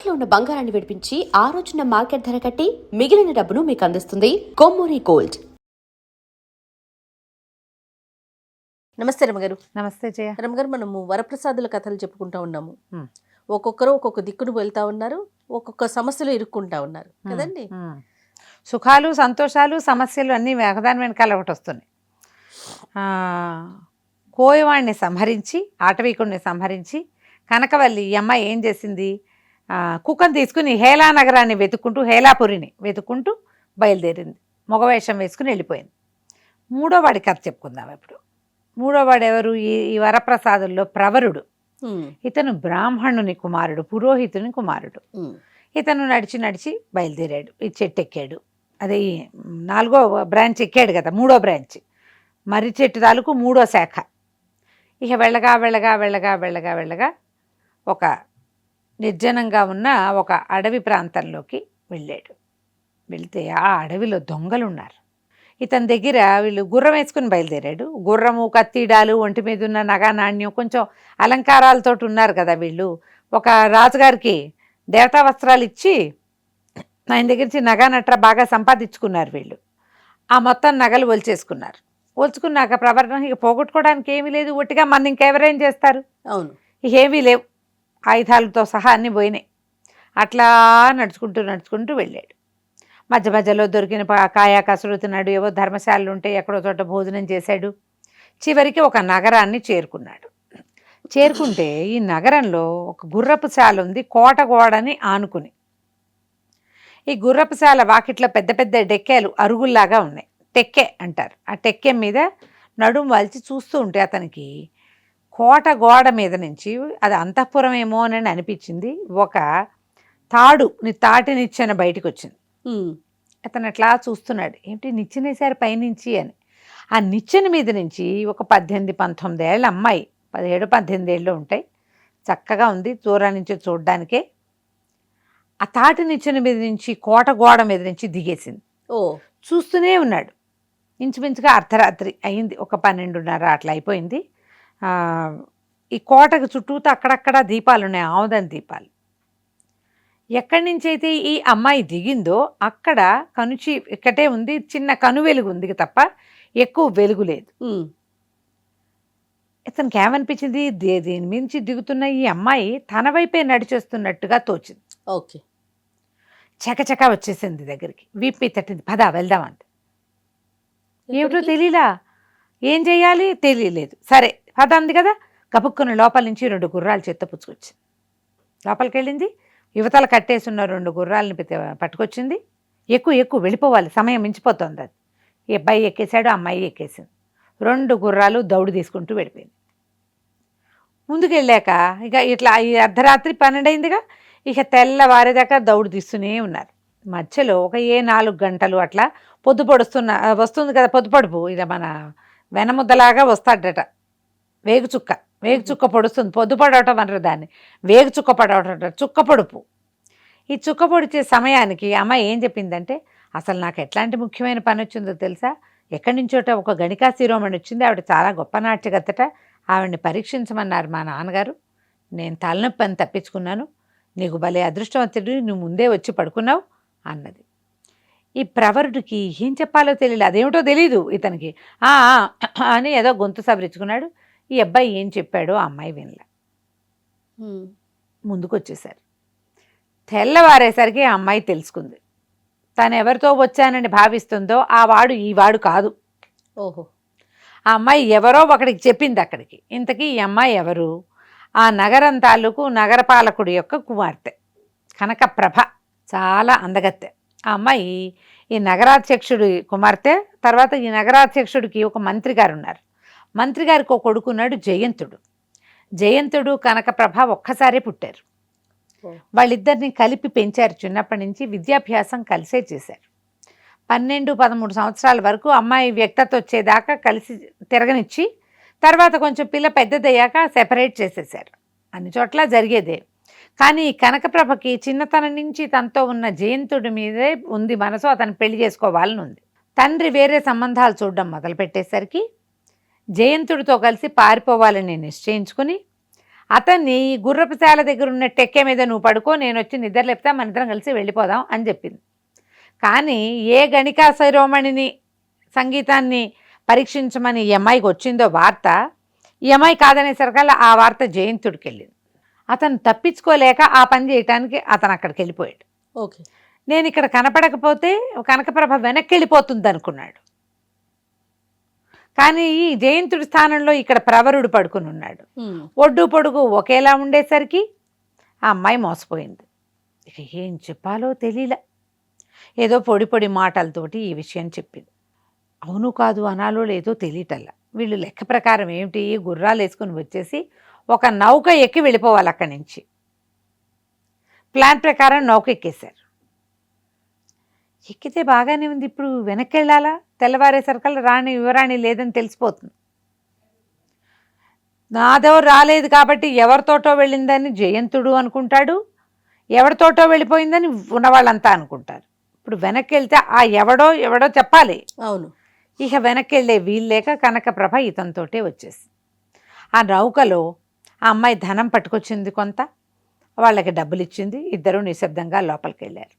తాకట్టులో ఉన్న బంగారాన్ని విడిపించి ఆ రోజున మార్కెట్ ధర కట్టి మిగిలిన డబ్బును మీకు అందిస్తుంది కొమ్మూరి గోల్డ్. నమస్తే రమగారు. నమస్తే జయ. రమగారు, మనము వరప్రసాదుల కథలు చెప్పుకుంటా ఉన్నాము. ఒక్కొక్కరు ఒక్కొక్క దిక్కును వెళ్తా ఉన్నారు, ఒక్కొక్క సమస్యలు ఇరుక్కుంటా ఉన్నారు కదండి. సుఖాలు, సంతోషాలు, సమస్యలు అన్నీ ఒకదాని వెనకాల ఒకటి వస్తున్నాయి. కోయవాణ్ణి సంహరించి, ఆటవీకుడిని సంహరించి కనకవల్లి ఈ అమ్మాయి ఏం చేసింది, కుక్కను తీసుకుని హేలా నగరాన్ని వెతుక్కుంటూ, హేలాపురిని వెతుక్కుంటూ బయలుదేరింది. మగవేషం వేసుకుని వెళ్ళిపోయింది. మూడోవాడి కథ చెప్పుకుందాం ఇప్పుడు. మూడోవాడు ఎవరు? ఈ వరప్రసాదుల్లో ప్రవరుడు. ఇతను బ్రాహ్మణుని కుమారుడు, పురోహితుని కుమారుడు. ఇతను నడిచి నడిచి బయలుదేరాడు. ఈ చెట్టు ఎక్కాడు. అదే 4వ బ్రాంచ్ ఎక్కాడు కదా, 3వ బ్రాంచ్ మర్రి చెట్టు తాలూకు 3వ శాఖ. ఇక వెళ్ళగా వెళ్ళగా వెళ్ళగా వెళ్ళగా వెళ్ళగా ఒక నిర్జనంగా ఉన్న ఒక అడవి ప్రాంతంలోకి వెళ్ళాడు. వెళ్తే ఆ అడవిలో దొంగలు ఉన్నారు. ఇతని దగ్గర వీళ్ళు గుర్రం వేసుకుని బయలుదేరాడు. గుర్రము, కత్తిడాలు, ఒంటి మీద ఉన్న నగా నాణ్యం, కొంచెం అలంకారాలతో ఉన్నారు కదా వీళ్ళు. ఒక రాజుగారికి దేవతా వస్త్రాలు ఇచ్చి ఆయన దగ్గర నుంచి నగా నట్ర బాగా సంపాదించుకున్నారు వీళ్ళు. ఆ మొత్తం నగలు ఒలిచేసుకున్నారు. ఒలుచుకున్నాక ప్రవర్తన ఇక పోగొట్టుకోవడానికి ఏమీ లేదు. ఒట్టిగా మన ఇంకెవరేం చేస్తారు? అవును, ఇక ఏమీ లేవు, ఆయుధాలతో సహా అన్నీ పోయినాయి. అట్లా నడుచుకుంటూ నడుచుకుంటూ వెళ్ళాడు. మధ్య మధ్యలో దొరికిన కాయా కసురు తిన్నాడు. ఏవో ధర్మశాలలు ఉంటే ఎక్కడో చోట భోజనం చేశాడు. చివరికి ఒక నగరాన్ని చేరుకున్నాడు. చేరుకుంటే ఈ నగరంలో ఒక గుర్రపు శాల ఉంది, కోట గోడని ఆనుకుని. ఈ గుర్రపు శాల వాకిట్లో పెద్ద పెద్ద డెక్కేలు అరుగుల్లాగా ఉన్నాయి. టెక్కె అంటారు. ఆ టెక్కె మీద నడుం వాల్చి చూస్తూ ఉంటే అతనికి కోట గోడ మీద నుంచి, అది అంతఃపురం ఏమో అని అనిపించింది, ఒక తాటి నిచ్చెన బయటకు వచ్చింది. అతను అట్లా చూస్తున్నాడు, ఏంటి నిచ్చెనేసారు పైనుంచి అని. ఆ నిచ్చెన మీద నుంచి ఒక 18-19 ఏళ్ళ అమ్మాయి, 17-18 ఏళ్ళు ఉంటాయి, చక్కగా ఉంది, దూరం నుంచి చూడడానికే. ఆ తాటి నిచ్చెన మీద నుంచి కోట గోడ మీద నుంచి దిగేసింది. చూస్తూనే ఉన్నాడు. ఇంచుమించుగా అర్ధరాత్రి అయింది, ఒక 12:30 అట్లా అయిపోయింది. ఈ కోటకు చుట్టూతో అక్కడక్కడ దీపాలు ఉన్నాయి, ఆముదం దీపాలు. ఎక్కడి నుంచి అయితే ఈ అమ్మాయి దిగిందో అక్కడ కనుచి ఇక్కటే ఉంది, చిన్న కను వెలుగు ఉంది తప్ప ఎక్కువ వెలుగు లేదు. ఇతనికి ఏమనిపించింది, దీని మించి దిగుతున్న ఈ అమ్మాయి తన వైపే నడిచేస్తున్నట్టుగా తోచింది. ఓకే, చకచక వచ్చేసింది దగ్గరికి, వీపీ తట్టింది, పద వెళ్దామంది. ఏమిటో తెలియలా, ఏం చెయ్యాలి తెలియలేదు. సరే పద అంది కదా, కపుక్కున్న లోపల నుంచి 2 గుర్రాలు చేత్తో పుచ్చుకొచ్చింది. లోపలికి వెళ్ళింది, యువతలు కట్టేసున్న 2 గుర్రాలని పట్టుకొచ్చింది. ఎక్కువ వెళ్ళిపోవాలి, సమయం మించిపోతుంది. అది ఈ అబ్బాయి ఎక్కేశాడు, అమ్మాయి ఎక్కేసింది. 2 గుర్రాలు దౌడు తీసుకుంటూ వెళ్ళిపోయింది. ముందుకు వెళ్ళాక ఇక ఇట్లా ఈ అర్ధరాత్రి 12 అయిందిగా, ఇక తెల్లవారేదాకా దౌడు తీస్తూనే ఉన్నారు. మధ్యలో ఒక 4 గంటలు అట్లా పొద్దు వస్తుంది కదా, పొద్దుపడుపు, ఇది మన వెనముద్దలాగా వస్తాడట, వేగుచుక్క పొడుస్తుంది. పొద్దు పడవటం అనరు దాన్ని, వేగుచుక్క పడవట, చుక్క పొడుపు. ఈ చుక్క పొడిచే సమయానికి అమ్మాయి ఏం చెప్పిందంటే, అసలు నాకు ఎట్లాంటి ముఖ్యమైన పని వచ్చిందో తెలుసా, ఎక్కడి నుంచోట ఒక గణికా శిరోమణి వచ్చింది, ఆవిడ చాలా గొప్ప నాట్యగత్తట, ఆవిడని పరీక్షించమన్నారు మా నాన్నగారు, నేను తలనొప్పి అని తప్పించుకున్నాను, నీకు భలే అదృష్టవంతుడు, నువ్వు ముందే వచ్చి పడుకున్నావు అన్నది. ఈ ప్రవరుడికి ఏం చెప్పాలో తెలియదు, అదేమిటో తెలీదు ఇతనికి. అని ఏదో గొంతు సవరించుకున్నాడు. ఈ అబ్బాయి ఏం చెప్పాడో ఆ అమ్మాయి వినలే. ముందుకు వచ్చేసారు. తెల్లవారేసరికి ఆ అమ్మాయి తెలుసుకుంది, తను ఎవరితో వచ్చానని భావిస్తుందో ఆ వాడు ఈ వాడు కాదు. ఓహో, ఆ అమ్మాయి ఎవరో ఒకడికి చెప్పింది అక్కడికి. ఇంతకీ ఈ అమ్మాయి ఎవరు? ఆ నగరం తాలూకు నగరపాలకుడి యొక్క కుమార్తె కనకప్రభ, చాలా అందగత్తె. ఆ అమ్మాయి ఈ నగరాధ్యక్షుడి కుమార్తె. తర్వాత ఈ నగరాధ్యక్షుడికి ఒక మంత్రి గారు ఉన్నారు. మంత్రి గారికి ఒక కొడుకున్నాడు జయంతుడు కనకప్రభ ఒక్కసారే పుట్టారు. వాళ్ళిద్దరిని కలిపి పెంచారు. చిన్నప్పటి నుంచి విద్యాభ్యాసం కలిసే చేశారు. 12-13 సంవత్సరాల వరకు అమ్మాయి వ్యక్తత వచ్చేదాకా కలిసి తిరగనిచ్చి, తర్వాత కొంచెం పిల్ల పెద్దదయ్యాక సెపరేట్ చేసేసారు. అన్ని చోట్ల జరిగేదే. కానీ కనకప్రభకి చిన్నతనం నుంచి తనతో ఉన్న జయంతుడి మీదే ఉంది మనసు, అతను పెళ్లి చేసుకోవాలని ఉంది. తండ్రి వేరే సంబంధాలు చూడడం మొదలుపెట్టేసరికి జయంతుడితో కలిసి పారిపోవాలని నిశ్చయించుకుని అతన్ని గుర్రపు శాల దగ్గర ఉన్న టెక్కె మీద నువ్వు పడుకో, నేను వచ్చి నిద్ర లేపుతా, మన ఇద్దరం కలిసి వెళ్ళిపోదాం అని చెప్పింది. కానీ ఏ గణికా శిరోమణిని సంగీతాన్ని పరీక్షించమని ఈ అమ్మాయికి వచ్చిందో వార్త, ఈ అమ్మాయి కాదనేసరికల్లా ఆ వార్త జయంతుడికి వెళ్ళింది. అతను తప్పించుకోలేక ఆ పని చేయటానికి అతను అక్కడికి వెళ్ళిపోయాడు. ఓకే. నేను ఇక్కడ కనపడకపోతే కనకప్రభ వెనక్కి వెళ్ళిపోతుంది అనుకున్నాడు. కానీ ఈ జయంతుడి స్థానంలో ఇక్కడ ప్రవరుడు పడుకుని ఉన్నాడు. ఒడ్డు పొడుగు ఒకేలా ఉండేసరికి ఆ అమ్మాయి మోసపోయింది. ఇక ఏం చెప్పాలో తెలియలే. ఏదో పొడి పొడి మాటలతోటి ఈ విషయం చెప్పింది. అవును కాదు అనాలో లేదో తెలియటల్లా. వీళ్ళు లెక్క ప్రకారం ఏమిటి, గుర్రాలు వేసుకుని వచ్చేసి ఒక నౌక ఎక్కి వెళ్ళిపోవాలి అక్కడి నుంచి. ప్లాన్ ప్రకారం నౌక ఎక్కేశారు. ఎక్కితే బాగానే ఉంది, ఇప్పుడు వెనక్కి వెళ్ళాలా? తెల్లవారేసరికల్లా రాణి యువరాణి లేదని తెలిసిపోతుంది. నాదో రాలేదు కాబట్టి ఎవరితోటో వెళ్ళిందని జయంతుడు అనుకుంటాడు, ఎవరితోటో వెళ్ళిపోయిందని ఉన్నవాళ్ళంతా అనుకుంటారు. ఇప్పుడు వెనక్కి వెళ్తే ఆ ఎవడో చెప్పాలి. అవును. ఇక వెనక్కి వెళ్ళే వీల్లేక కనకప్రభ ఇతనితోటే వచ్చేసి ఆ నౌకలో ఆ అమ్మాయి ధనం పట్టుకొచ్చింది, కొంత వాళ్ళకి డబ్బులు ఇచ్చింది. ఇద్దరూ నిశ్శబ్దంగా లోపలికి వెళ్ళారు.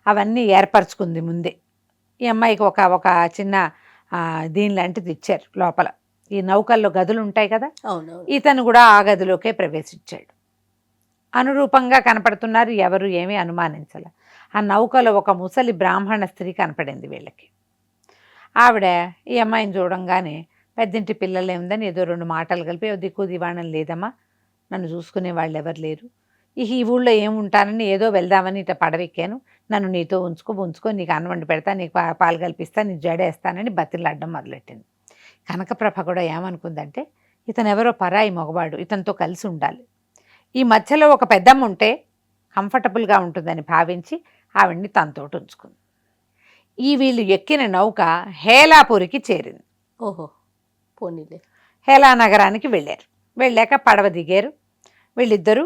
అవన్నీ ఏర్పరచుకుంది ముందే. ఈ అమ్మాయికి ఒక చిన్న దీని లాంటిది ఇచ్చారు లోపల. ఈ నౌకల్లో గదులు ఉంటాయి కదా, ఇతను కూడా ఆ గదిలోకే ప్రవేశించాడు. అనురూపంగా కనపడుతున్నారు, ఎవరు ఏమీ అనుమానించాల. ఆ నౌకలో ఒక ముసలి బ్రాహ్మణ స్త్రీ కనపడింది వీళ్ళకి. ఆవిడ ఈ అమ్మాయిని చూడంగానే పెద్దింటి పిల్లలు ఏముందని ఏదో రెండు మాటలు కలిపి, దిక్కు దివాణం లేదమ్మా, నన్ను చూసుకునే వాళ్ళు ఎవరు లేరు, ఈ ఊళ్ళో ఏముంటానని ఏదో వెళ్దామని ఇట్లా పడవెక్కాను, నన్ను నీతో ఉంచుకో, నీకు అన్నం వండి పెడతా, నీకు పాలు కల్పిస్తా, నీకు జడేస్తానని బతిలాడడం మొదలెట్టింది. కనకప్రభ కూడా ఏమనుకుందంటే, ఇతను ఎవరో పరాయి మగవాడు, ఇతనితో కలిసి ఉండాలి, ఈ మధ్యలో ఒక పెద్దమ్మ ఉంటే కంఫర్టబుల్గా ఉంటుందని భావించి ఆవిడ్ని తనతోటి ఉంచుకుంది. వీళ్ళు ఎక్కిన నౌక హేలాపూరికి చేరింది. ఓహో, పోనీలే. హేలా నగరానికి వెళ్ళారు. వెళ్ళాక పడవ దిగారు. వీళ్ళిద్దరూ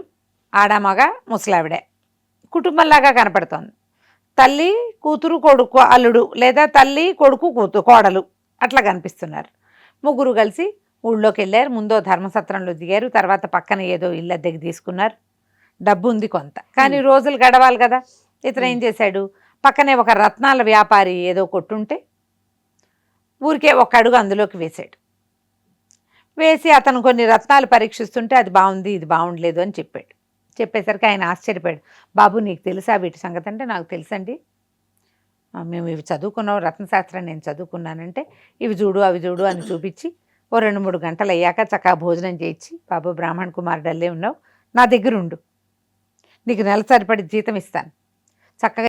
ఆడమగ ముసలావిడే కుటుంబంలాగా కనపడుతోంది. తల్లి కూతురు కొడుకు అల్లుడు, లేదా తల్లి కొడుకు కోడలు అట్లా కనిపిస్తున్నారు. ముగ్గురు కలిసి ఊళ్ళోకి వెళ్ళారు. ముందో ధర్మసత్రంలో దిగారు, తర్వాత పక్కన ఏదో ఇల్లు అద్దెకి తీసుకున్నారు. డబ్బు ఉంది కొంత, కానీ రోజులు గడవాలి కదా. ఇతను ఏం చేశాడు, పక్కనే ఒక రత్నాల వ్యాపారి ఏదో కొట్టుంటే ఊరికే ఒక అడుగు అందులోకి వేశాడు. వేసి అతను కొన్ని రత్నాలు పరీక్షిస్తుంటే అది బాగుంది, ఇది బాగుండలేదు అని చెప్పాడు. చెప్పేసరికి ఆయన ఆశ్చర్యపోయాడు. బాబు నీకు తెలుసా వీటి సంగతి అంటే, నాకు తెలుసండి, మేము ఇవి చదువుకున్నాం, రత్నశాస్త్రం నేను చదువుకున్నానంటే, ఇవి చూడు అవి చూడు అని చూపించి ఓ 2-3 గంటలు అయ్యాక చక్కగా భోజనం చేయించి, బాబు బ్రాహ్మణ కుమారుడల్లే ఉన్నావు, నా దగ్గర ఉండు, నీకు నెల సరిపడి జీతం ఇస్తాను, చక్కగా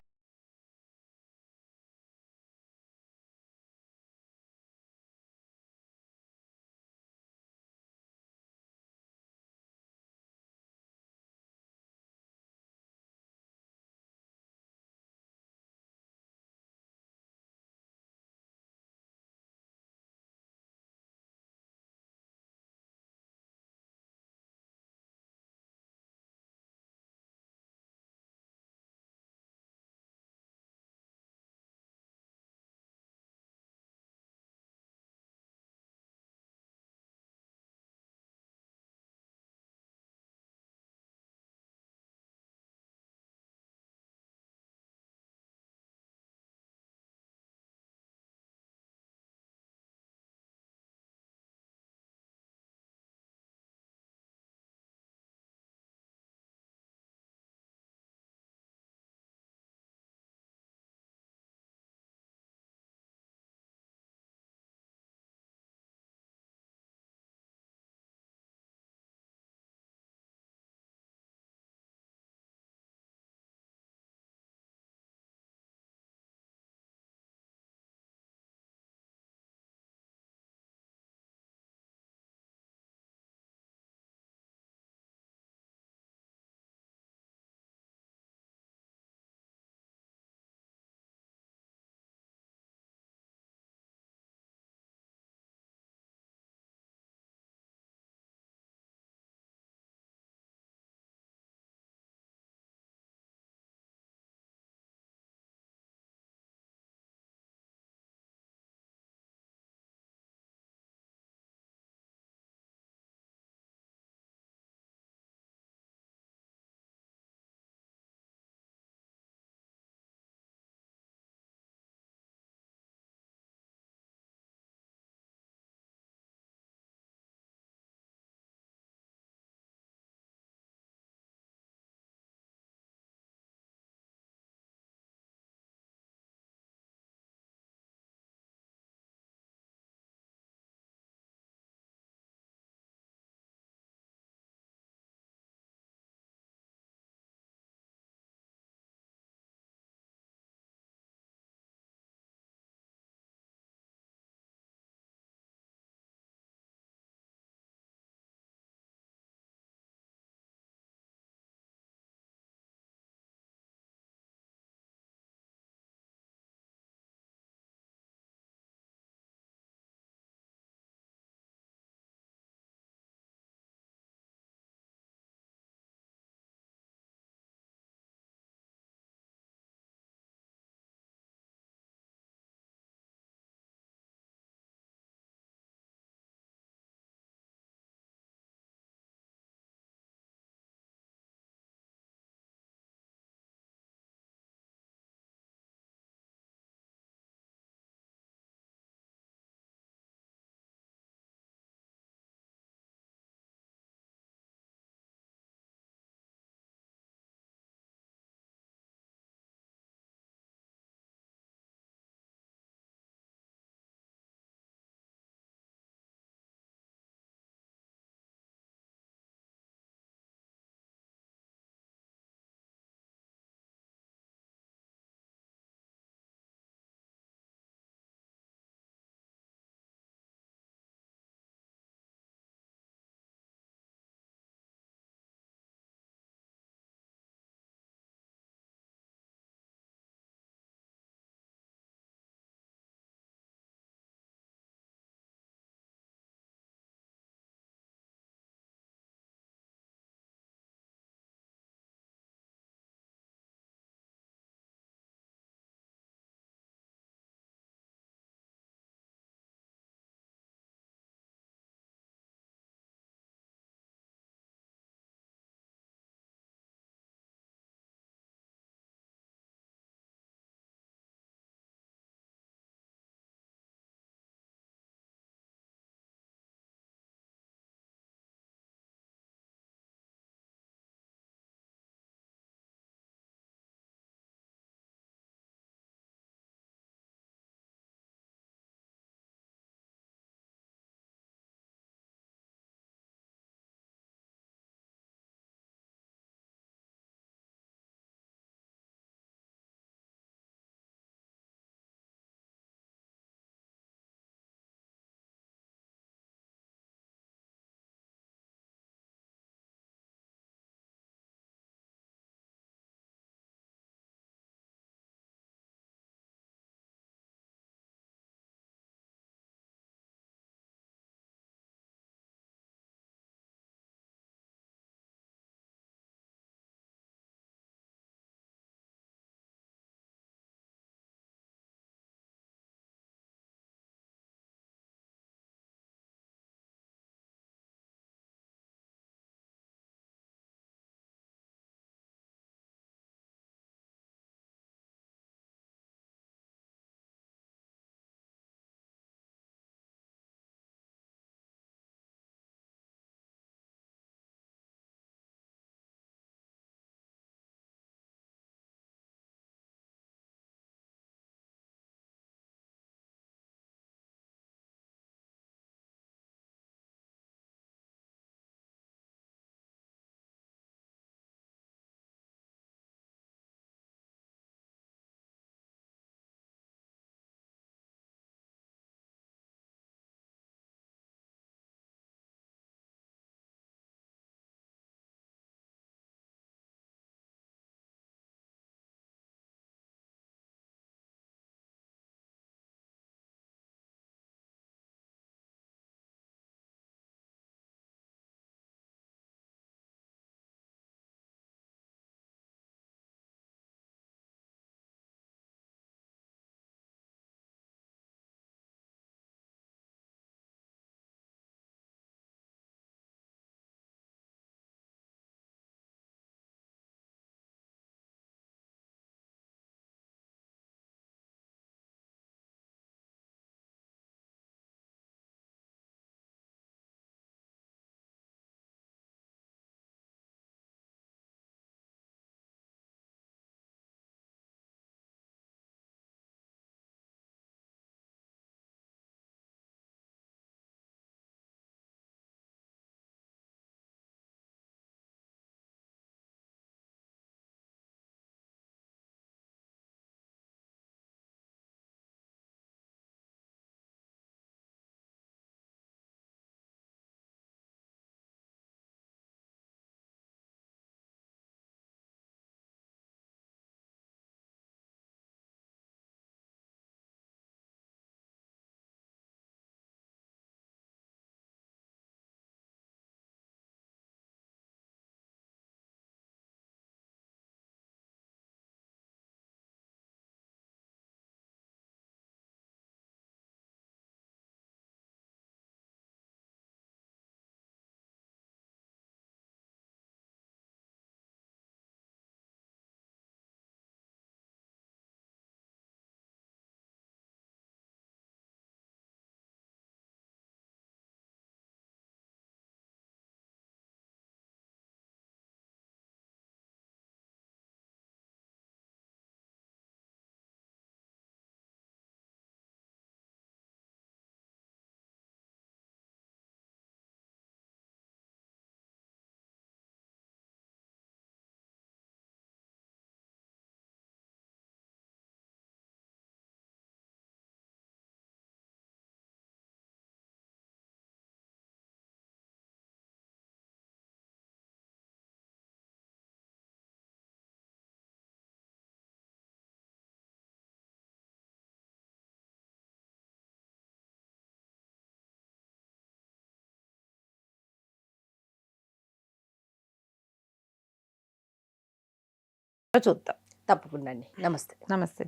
చూద్దాం. తప్పకుండా అండి. నమస్తే. నమస్తే.